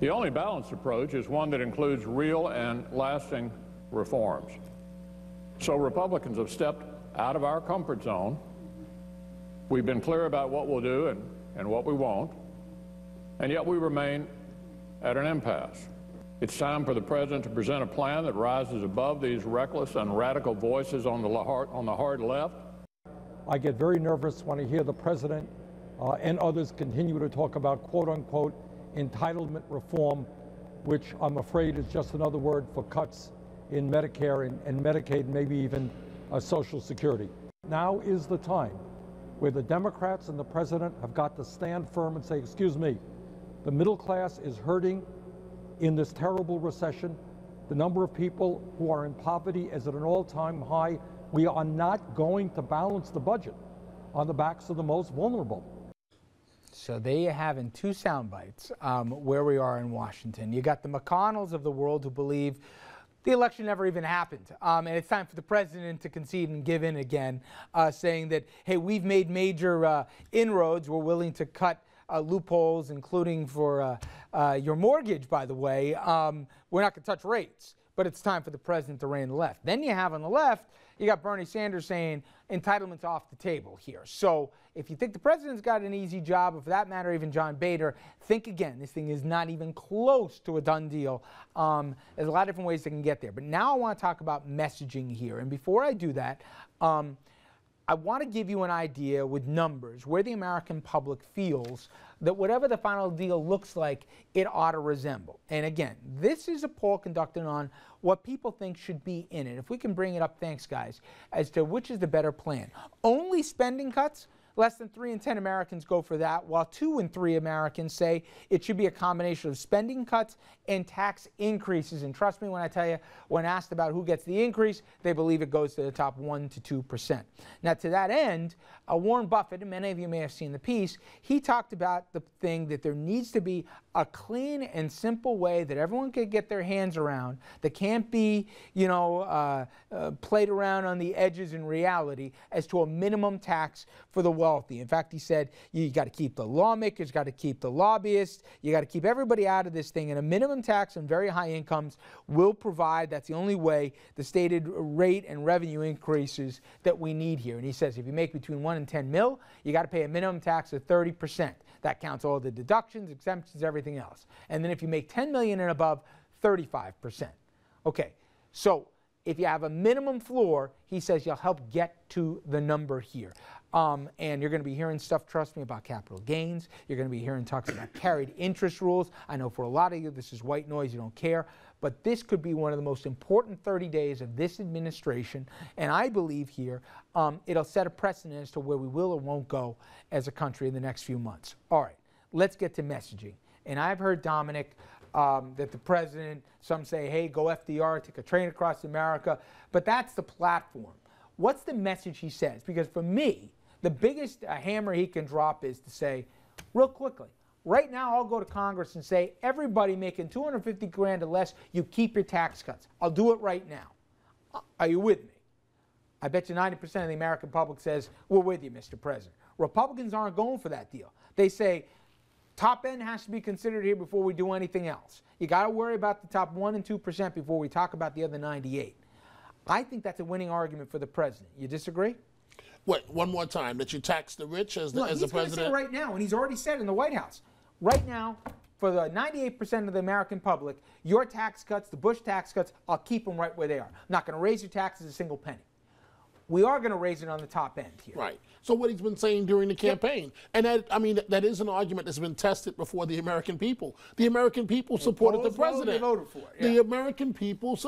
The only balanced approach is one that includes real and lasting reforms. So Republicans have stepped out of our comfort zone. We've been clear about what we'll do and what we won't, and yet we remain at an impasse. It's time for the President to present a plan that rises above these reckless and radical voices on the hard left. I get very nervous when I hear the President and others continue to talk about quote-unquote entitlement reform, which I'm afraid is just another word for cuts in Medicare and Medicaid, maybe even Social Security. Now is the time where the Democrats and the President have got to stand firm and say, excuse me, the middle class is hurting in this terrible recession. The number of people who are in poverty is at an all-time high. We are not going to balance the budget on the backs of the most vulnerable. So there you have in two sound bites where we are in Washington. You got the McConnells of the world who believe the election never even happened. And it's time for the president to concede and give in again, saying that, hey, we've made major inroads. We're willing to cut loopholes, including for your mortgage, by the way. We're not going to touch rates, but it's time for the president to rein the left. Then you have on the left, you got Bernie Sanders saying entitlements off the table here. So if you think the president's got an easy job, or for that matter, even John Boehner, think again. This thing is not even close to a done deal. There's a lot of different ways they can get there. But now I want to talk about messaging here. And before I do that, I want to give you an idea with numbers where the American public feels that whatever the final deal looks like, it ought to resemble. And again, this is a poll conducted on what people think should be in it. If we can bring it up, thanks guys, as to which is the better plan. Only spending cuts? Less than 3 in 10 Americans go for that, while 2 in 3 Americans say it should be a combination of spending cuts and tax increases. And trust me when I tell you, when asked about who gets the increase, they believe it goes to the top 1 to 2%. Now, to that end, Warren Buffett, and many of you may have seen the piece, he talked about the thing that there needs to be a clean and simple way that everyone can get their hands around, that can't be, played around on the edges in reality, as to a minimum tax for the wealthy. In fact, he said you got to keep the lawmakers, got to keep the lobbyists, you got to keep everybody out of this thing, and a minimum tax on very high incomes will provide, that's the only way, the stated rate and revenue increases that we need here. And he says if you make between 1 and 10 mil, you got to pay a minimum tax of 30%. That counts all the deductions, exemptions, everything else. And then if you make 10 million and above, 35%. Okay, so if you have a minimum floor, he says you'll help get to the number here. And you're going to be hearing stuff, trust me, about capital gains. You're going to be hearing talks about carried interest rules. I know for a lot of you this is white noise, you don't care. But this could be one of the most important 30 days of this administration. And I believe here it'll set a precedent as to where we will or won't go as a country in the next few months. All right, let's get to messaging. And I've heard, Dominic, that the president, some say, hey, go FDR, take a train across America. But that's the platform. What's the message he says? Because for me, the biggest hammer he can drop is to say, real quickly, right now I'll go to Congress and say, everybody making $250 grand or less, you keep your tax cuts. I'll do it right now. Are you with me? I bet you 90% of the American public says, we're with you, Mr. President. Republicans aren't going for that deal. They say, top end has to be considered here before we do anything else. You got to worry about the top 1 and 2% before we talk about the other 98. I think that's a winning argument for the president. You disagree? Wait, one more time, that you tax the rich as the president? He's going to say right now, and he's already said in the White House, right now, for the 98% of the American public, your tax cuts, the Bush tax cuts, I'll keep them right where they are. I'm not going to raise your taxes a single penny. We are going to raise it on the top end here. Right. So what he's been saying during the campaign. Yep. And that is an argument that's been tested before the American people. The American people supported the president. They voted for it. Yeah. The American people,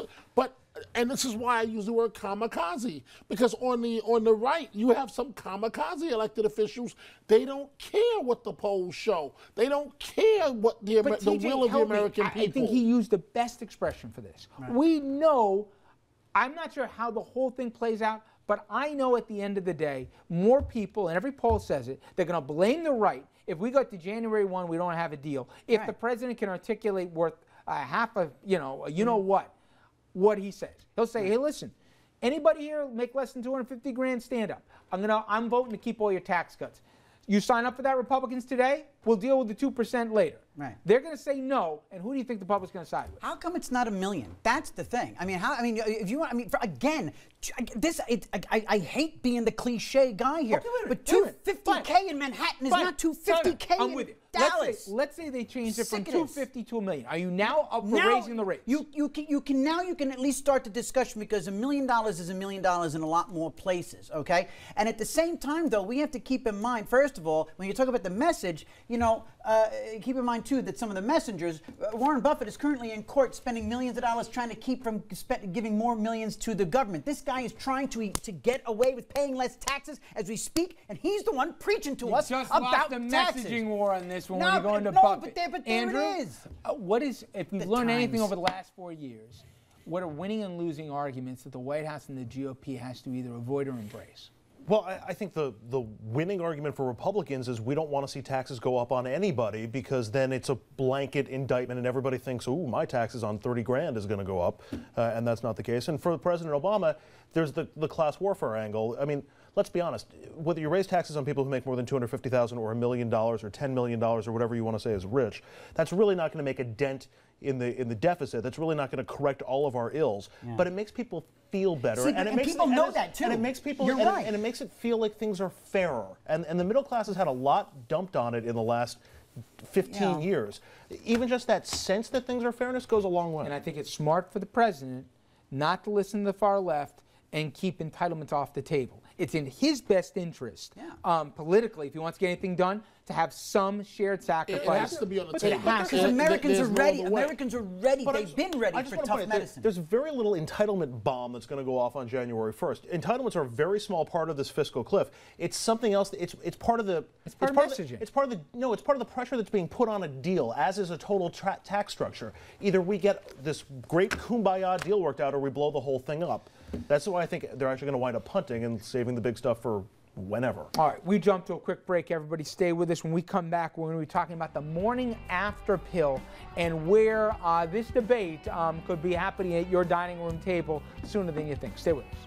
and this is why I use the word kamikaze, because on the right, you have some kamikaze elected officials. They don't care what the polls show. They don't care what the will of the American people. I think he used the best expression for this. Right. We know, I'm not sure how the whole thing plays out, but I know at the end of the day, more people, and every poll says it, they're going to blame the right if we go to January 1, we don't have a deal. If the president can articulate worth half of, what he says. He'll say, hey, listen, anybody here make less than 250 grand, stand up. I'm voting to keep all your tax cuts. You sign up for that, Republicans, today? we'll deal with the 2% later. Right. They're going to say no, and who do you think the public's going to side with? How come it's not $1 million? That's the thing. I mean, if you want, again, I hate being the cliche guy here, but $250K in Manhattan is not $250K in with you. Dallas. Let's say they changed it from $250 to $1 million. Are you now up for Now, raising the rates? You can at least start the discussion, because $1 million is $1 million in a lot more places, okay? And at the same time, though, we have to keep in mind, first of all, when you talk about the message, keep in mind too that some of the messengers, Warren Buffett is currently in court spending millions of dollars trying to keep from giving more millions to the government. This guy is trying to get away with paying less taxes as we speak, and he's the one preaching to us just about lost the taxes. messaging war on this one No, when you go into no, Buffett. but there Andrew, it is. If we've learned anything over the last 4 years, what are winning and losing arguments that the White House and the GOP has to either avoid or embrace? Well, I think the winning argument for Republicans is we don't want to see taxes go up on anybody, because then it's a blanket indictment and everybody thinks, ooh, my taxes on 30 grand is going to go up, and that's not the case. And for President Obama, there's the class warfare angle. I mean, let's be honest, whether you raise taxes on people who make more than $250,000 or $1 million or $10 million or whatever you want to say is rich, that's really not going to make a dent in the deficit. That's really not going to correct all of our ills. Yeah. But it makes people feel better. See, and people know that too. And it makes people, You're right. And it makes it feel like things are fairer. And the middle class has had a lot dumped on it in the last 15 years. Even just that sense that things are fairness goes a long way. And I think it's smart for the president not to listen to the far left and keep entitlements off the table. It's in his best interest, politically, if he wants to get anything done, to have some shared sacrifice. It has to be on the table. Because Americans are ready. Americans are ready. They've been ready for tough medicine. There's very little entitlement bomb that's going to go off on January 1st. Entitlements are a very small part of this fiscal cliff. It's something else. It's part of the. It's part of messaging. It's part of the pressure that's being put on a deal, as is a total tax structure. Either we get this great kumbaya deal worked out, or we blow the whole thing up. That's why I think they're actually going to wind up punting and saving the big stuff for whenever. All right, we jump to a quick break. Everybody stay with us. When we come back, we're going to be talking about the morning after pill and where this debate could be happening at your dining room table sooner than you think. Stay with us.